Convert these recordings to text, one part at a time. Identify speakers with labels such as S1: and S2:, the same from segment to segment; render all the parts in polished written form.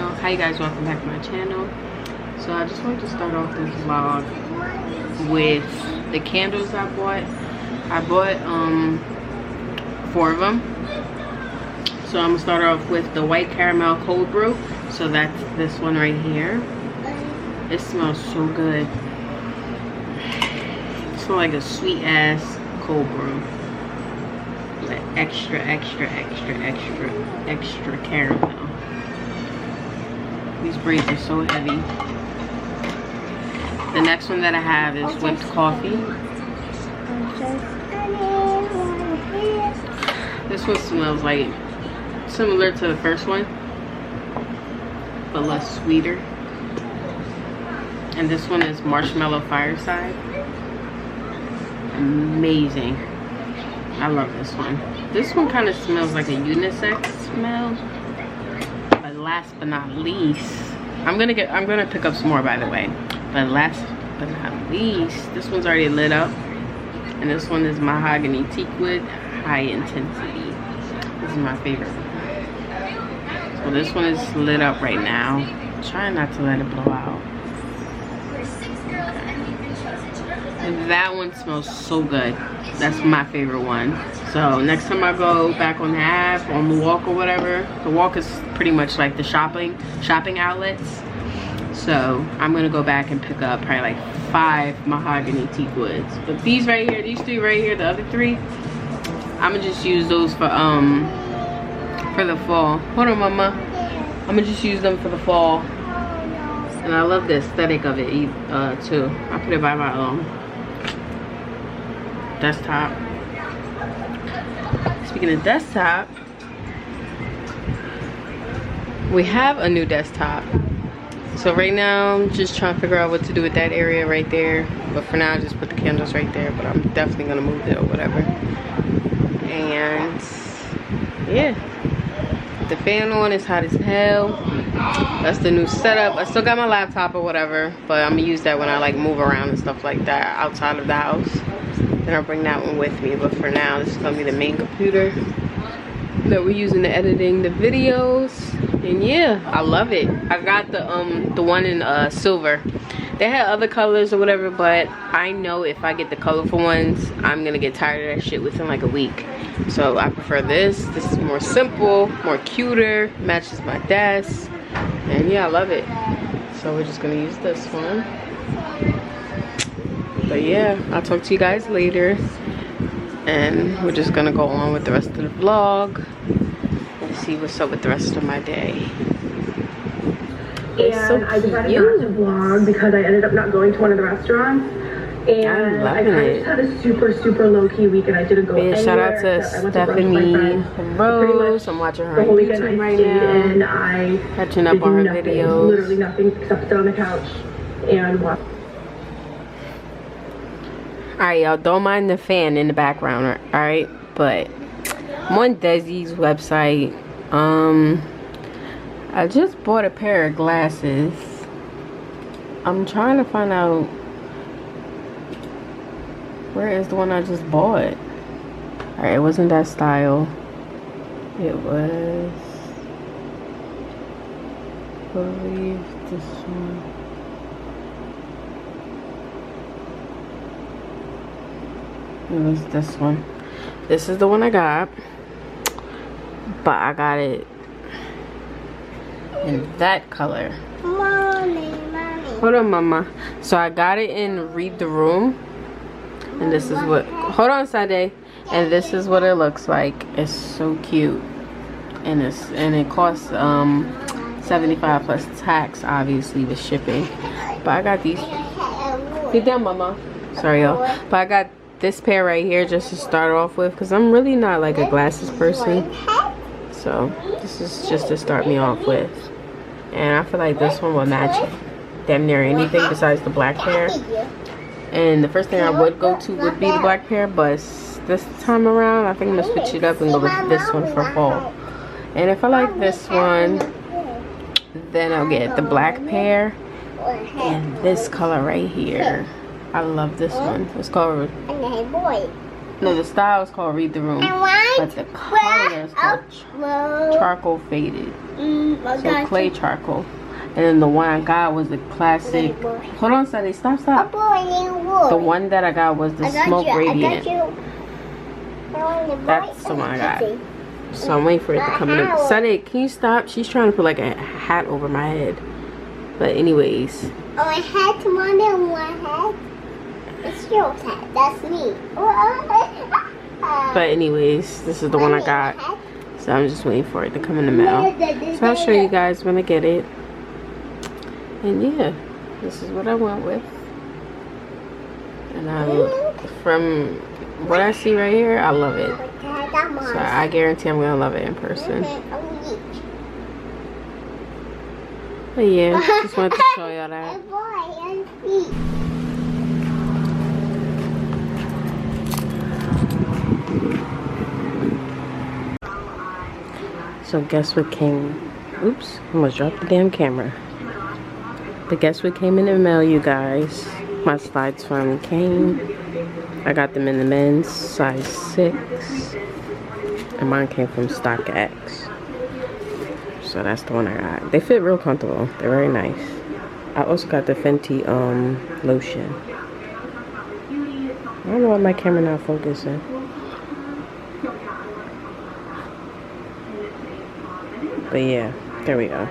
S1: channel. Hi you guys, welcome back to my channel. So I just wanted to start off this vlog with the candles I bought. I bought 4 of them. So I'm gonna start off with the white caramel cold brew. So that's this one right here. It smells so good. It smells like a sweet ass cold brew. Like extra caramel. These braids are so heavy. The next one that I have is whipped coffee. This one smells like similar to the first one, but less sweeter. And this one is marshmallow fireside. Amazing. I love this one. This one kind of smells like a unisex smell. But last but not least, I'm gonna pick up some more, by the way. But last but not least, this one's already lit up. And this one is mahogany teakwood high intensity. This is my favorite one. So this one is lit up right now. Try not to let it blow out. And that one smells so good. That's my favorite one. So next time I go back on the app, on the walk or whatever, the walk is pretty much like the shopping outlets. So I'm gonna go back and pick up probably like 5 mahogany teak woods. But these right here, these 3 right here, the other 3, I'm gonna just use those for the fall. Hold on, mama. I'm gonna just use them for the fall. And I love the aesthetic of it too. I put it by my desktop. Speaking of desktop, we have a new desktop. So right now I'm just trying to figure out what to do with that area right there. But for now I just put the candles right there, but I'm definitely gonna move it or whatever. And yeah, the fan on is hot as hell. That's the new setup. I still got my laptop or whatever, but I'm gonna use that when I like move around and stuff like that outside of the house. Then I'll bring that one with me. But for now, this is gonna be the main computer that we're using to editing the videos. And yeah, I love it. I got the one in silver. They had other colors or whatever, but I know if I get the colorful ones, I'm gonna get tired of that shit within like a week. So I prefer this. This is more simple, more cuter, matches my desk. And yeah, I love it. So we're just gonna use this one. But yeah, I'll talk to you guys later. And we're just gonna go on with the rest of the vlog and see what's up with the rest of my day.
S2: And so I decided not to vlog because I ended up not going to one of the restaurants. And I kind of just had a super low-key weekend. I didn't go anywhere.
S1: Shout out to Stephanie Rose. I'm watching her on YouTube right now.
S2: And I
S1: catching up on her videos.
S2: Literally nothing except sit on the couch and watch.
S1: Alright, y'all, don't mind the fan in the background, alright? But I'm on Desi's website. I just bought a pair of glasses. I'm trying to find out where is the one I just bought. Alright, it wasn't that style. It was, I believe, this one. It was this one. This is the one I got, but I got it in that color.
S3: Mommy.
S1: Hold on, mama. So I got it in Read the Room, and this is what, hold on, Sunday, and this is what it looks like. It's so cute, and it costs 75 plus tax, obviously, with shipping. But I got these. Sit down, mama. Sorry, y'all. But I got this pair right here just to start off with, because I'm really not like a glasses person. So this is just to start me off with. And I feel like this one will match damn near anything besides the black pair. And the first thing I would go to would be the black pair, but this time around I think I'm gonna switch it up and go with this one for fall. And if I like this one, then I'll get the black pair and this color right here. I love this one. It's called, no, the style is called Read the Room, but the color color that is called charcoal faded. So clay charcoal. And then the one I got was the classic. Hold on, Sunday. Stop. The one that I got was the smoke radiant. That's the one I got. So I'm waiting for it to come in. Sunday, can you stop? She's trying to put like a hat over my head. But anyways.
S3: Oh, I had one in one head. It's your hat. That's me.
S1: But anyways, this is the one I got. So I'm just waiting for it to come in the mail. So I'll show you guys when I get it. And yeah, this is what I went with. And from what I see right here, I love it. So I guarantee I'm gonna love it in person. But yeah, just wanted to show y'all that. So guess what came? Oops, almost dropped the damn camera. But guess what came in the mail, you guys? My slides finally came. I got them in the men's size 6. And mine came from StockX. So that's the one I got. They fit real comfortable. They're very nice. I also got the Fenty lotion. I don't know why my camera not focusing. But yeah, there we go.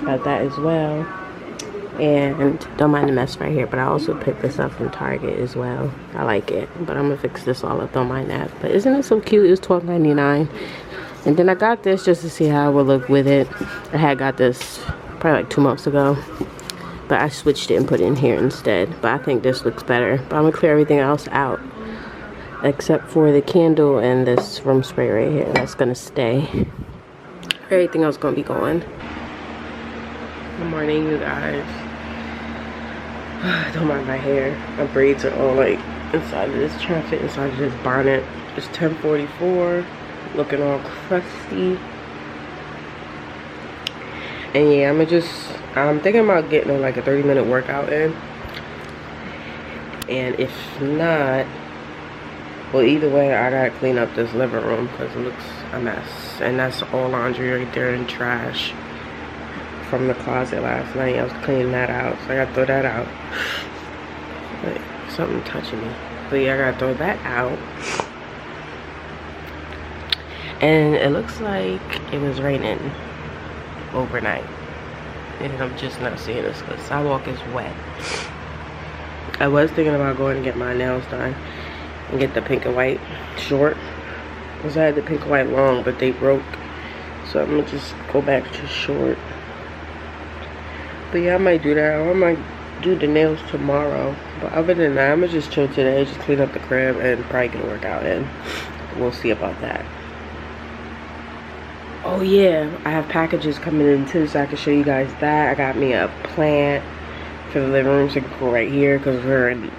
S1: Got that as well. And don't mind the mess right here, but I also picked this up from Target as well. I like it, but I'm gonna fix this all up. Don't mind that. But isn't it so cute? It was $12.99. And then I got this just to see how it would look with it. I had got this probably like 2 months ago, but I switched it and put it in here instead. But I think this looks better. But I'm gonna clear everything else out except for the candle and this room spray right here. That's gonna stay. Everything else gonna be going. Good morning, you guys. Don't mind my hair. My braids are all like inside of this, trying to fit inside of this bonnet. It's 10:44, looking all crusty. And yeah, I'm thinking about getting like a 30-minute workout in. And if not, well, either way, I gotta clean up this living room because it looks a mess. And that's all laundry right there and trash from the closet last night. I was cleaning that out, so I gotta throw that out. But something touching me. But yeah, I gotta throw that out. And it looks like it was raining overnight. And I'm just not seeing this because the sidewalk is wet. I was thinking about going to get my nails done and get the pink and white short. Because I had the pink and white long, but they broke. So I'm gonna just go back to short. But yeah, I might do that. Or I might do the nails tomorrow. But other than that, I'm gonna just chill today. Just clean up the crib and probably get a workout in. We'll see about that. Oh yeah, I have packages coming in too, so I can show you guys that. I got me a plant for the living room, so you can go right here because we're in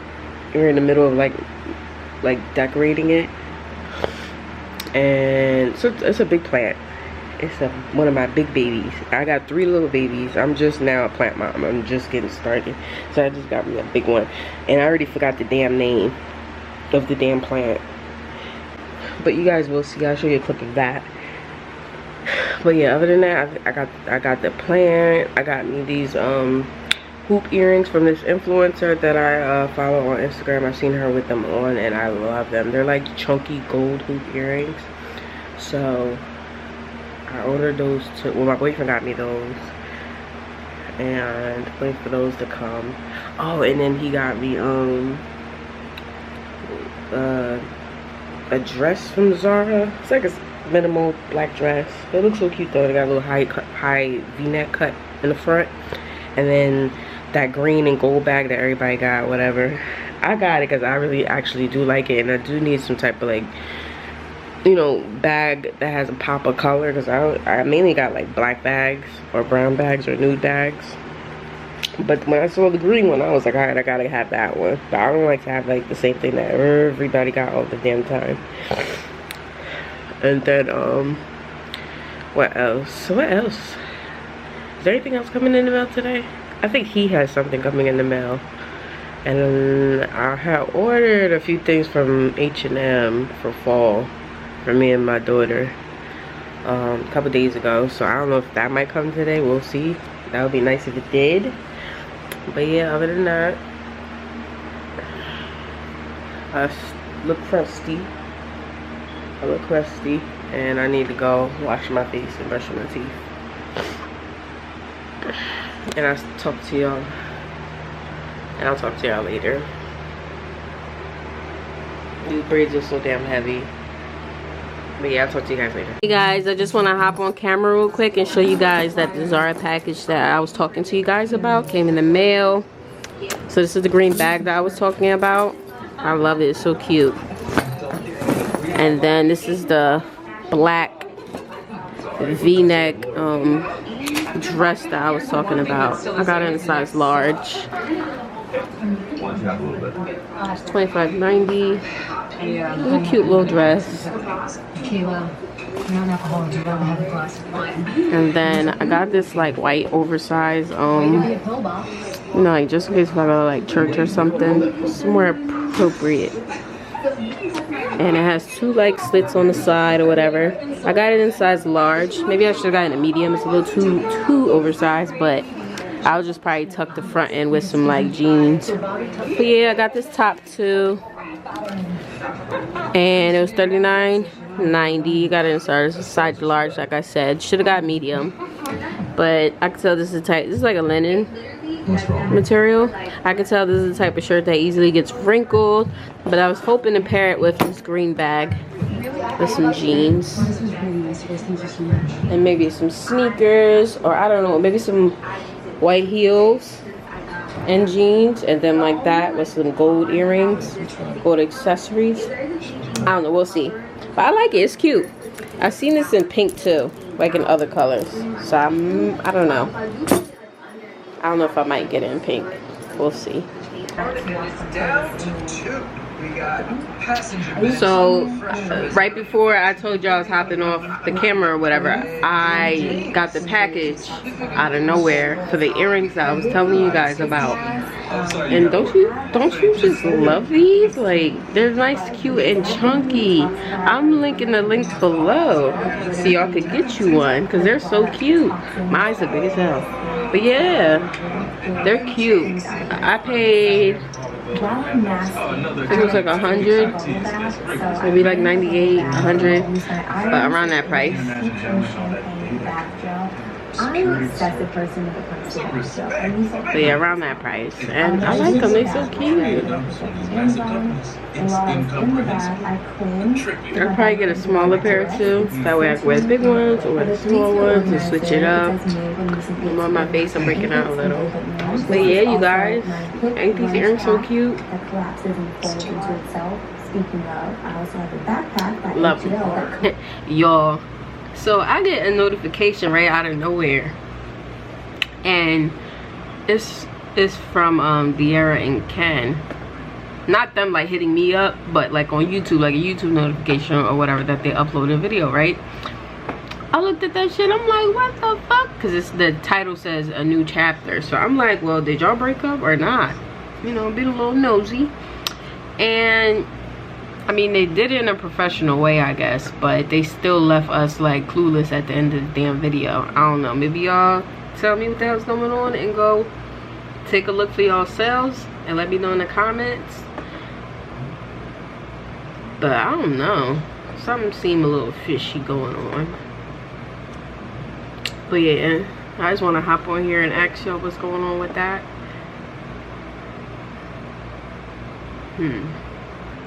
S1: the middle of like decorating it. And so it's a big plant. It's one of my big babies. I got 3 little babies. I'm just now a plant mom. I'm just getting started. So I just got me a big one. And I already forgot the damn name of the damn plant. But you guys will see. I'll show you a clip of that. But yeah, other than that, I got the plant. I got me these hoop earrings from this influencer that I follow on Instagram. I've seen her with them on and I love them. They're like chunky gold hoop earrings. So I ordered those too. Well, my boyfriend got me those. And wait for those to come. Oh, and then he got me a dress from Zara. It's like a minimal black dress. It looks so cute though. They got a little high V-neck cut in the front. And then that green and gold bag that everybody got, whatever. I got it because I really actually do like it. And I do need some type of like, you know, bag that has a pop of color. Because I mainly got like black bags or brown bags or nude bags. But when I saw the green one, I was like, alright, I gotta have that one. But I don't like to have like the same thing that everybody got all the damn time. And then, what else? What else? Is there anything else coming in the mail today? I think he has something coming in the mail. And then I had ordered a few things from H&M for fall for me and my daughter. a couple days ago, so I don't know if that might come today. We'll see. That would be nice if it did. But yeah, other than that, I look crusty. And I need to go wash my face and brush my teeth. And I'll talk to y'all. And I'll talk to y'all later. These braids are so damn heavy. But yeah, I'll talk to you guys later. Hey guys, I just want to hop on camera real quick and show you guys that the Zara package that I was talking to you guys about came in the mail. So this is the green bag that I was talking about. I love it. It's so cute. And then this is the black V-neck dress that I was talking about. I got it in size large. It's $25.90. It's a cute little dress. And then I got this like white oversized, you know, like just in case if I go to like church or something, somewhere appropriate. And it has two like slits on the side or whatever. I got it in size large. Maybe I should have gotten a medium. It's a little too oversized, but I'll just probably tuck the front end with some like jeans. But yeah, I got this top too. And it was $39.90. Got it in size large, like I said. Should have got medium. But I can tell this is tight. This is like a linen material. I can tell this is the type of shirt that easily gets wrinkled. But I was hoping to pair it with this green bag with some jeans. And maybe some sneakers, or I don't know, maybe some white heels and jeans, and then like that with some gold earrings, gold accessories. I don't know, we'll see. But I like it, it's cute. I've seen this in pink too, like in other colors. So I don't know. I don't know if I might get it in pink. We'll see. So right before I told y'all I was hopping off the camera or whatever, I got the package out of nowhere for the earrings that I was telling you guys about. And don't you just love these? Like, they're nice, cute, and chunky. I'm linking the link below so y'all could get you one, because they're so cute. My eyes are big as hell. But yeah, they're cute. I paid, I think it was like 100, maybe like 98, 100, but around that price. I'm an obsessive person when it comes to that. So yeah, around that price. And I like them, they're so cute. I'll probably get a smaller pair too. That way I can wear the big ones or wear the small ones and switch it up. I'm on my face, I'm breaking out a little. But yeah, you guys, ain't these earrings so cute? Love them. Y'all. So I get a notification right out of nowhere, and it's from De'Ara and Ken. Not them like hitting me up, but like on YouTube, like a YouTube notification or whatever that they upload a video, right? I looked at that shit, I'm like, what the fuck? Because it's the title says a new chapter. So I'm like, well, did y'all break up or not? You know, be a little nosy. And I mean, they did it in a professional way, I guess, but they still left us like clueless at the end of the damn video. I don't know, maybe y'all tell me what the hell's going on and go take a look for yourselves and let me know in the comments. But I don't know, something seemed a little fishy going on. But yeah, I just want to hop on here and ask y'all what's going on with that.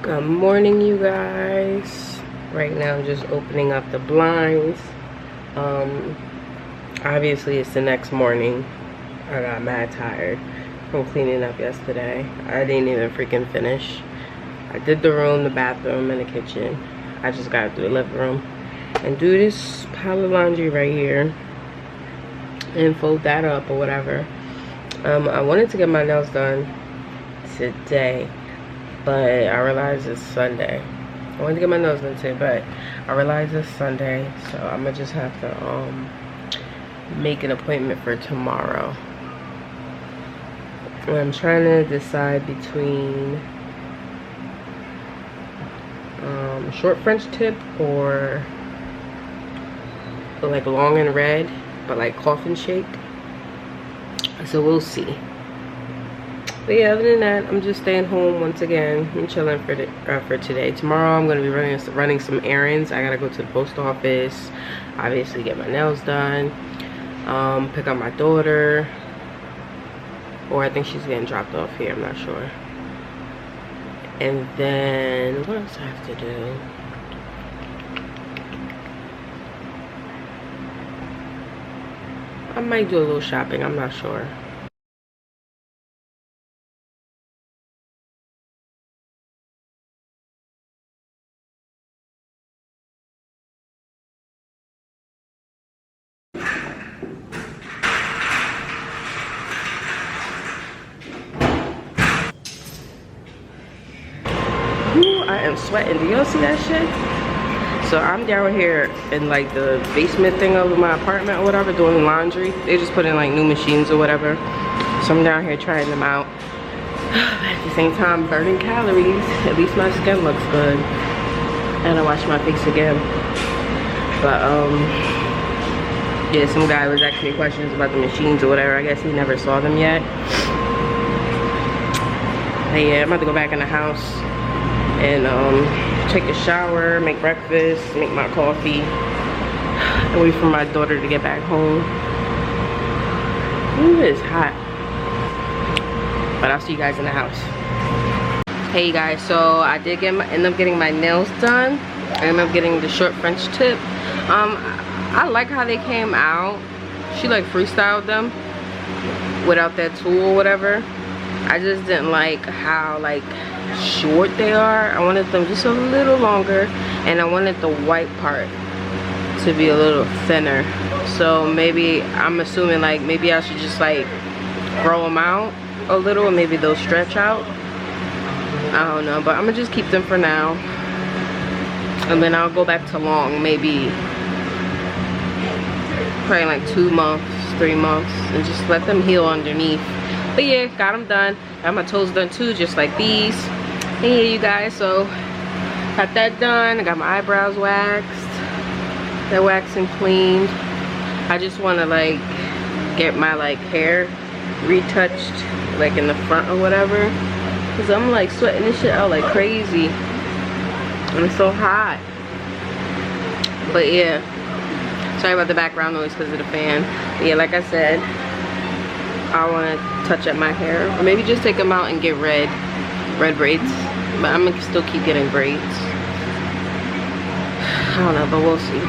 S1: Good morning, you guys. Right now I'm just opening up the blinds. Obviously it's the next morning. I got mad tired from cleaning up yesterday. I didn't even freaking finish. I did the room, the bathroom, and the kitchen. I just gotta do the living room and do this pile of laundry right here and fold that up or whatever. I wanted to get my nails done today, but I realized it's Sunday. I wanted to get my nails done today, but I realized it's Sunday, so I'm gonna just have to make an appointment for tomorrow. And I'm trying to decide between short French tip or but like long and red, but like coffin shaped. So we'll see. But yeah, other than that, I'm just staying home once again. I'm chilling for today. Tomorrow I'm gonna be running some errands. I gotta go to the post office, obviously get my nails done, pick up my daughter, or I think she's getting dropped off here, I'm not sure. And then what else I have to do? I might do a little shopping, I'm not sure. Ooh, I am sweating. Do y'all see that shit? So I'm down here in like the basement thing of my apartment or whatever doing laundry. They just put in like new machines or whatever. So I'm down here trying them out. At the same time burning calories. At least my skin looks good. And I wash my face again. But yeah, some guy was asking me questions about the machines or whatever. I guess he never saw them yet. But yeah, I'm about to go back in the house and take a shower, make breakfast, make my coffee, and wait for my daughter to get back home. Ooh, it's hot. But I'll see you guys in the house. Hey guys, so I did end up getting my nails done. I ended up getting the short French tip. I like how they came out. She like freestyled them without that tool or whatever. I just didn't like how like short they are. I wanted them just a little longer, and I wanted the white part to be a little thinner. So maybe I'm assuming like maybe I should just like grow them out a little and maybe they'll stretch out. I don't know, but I'm gonna just keep them for now, and then I'll go back to long, maybe probably like 2 months, 3 months, and just let them heal underneath. But yeah, got them done. Got my toes done too, just like these. And yeah, you guys, so got that done. I got my eyebrows waxed, they're waxed and cleaned. I just want to like get my like hair retouched like in the front or whatever, because I'm like sweating this shit out like crazy and it's so hot. But yeah, sorry about the background noise because of the fan. But yeah, like I said, I want to touch up my hair, or maybe just take them out and get red braids, but I'm gonna still keep getting braids. I don't know, but we'll see.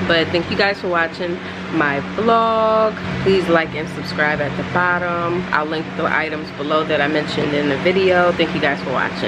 S1: But thank you guys for watching my vlog. Please like and subscribe at the bottom. I'll link the items below that I mentioned in the video. Thank you guys for watching.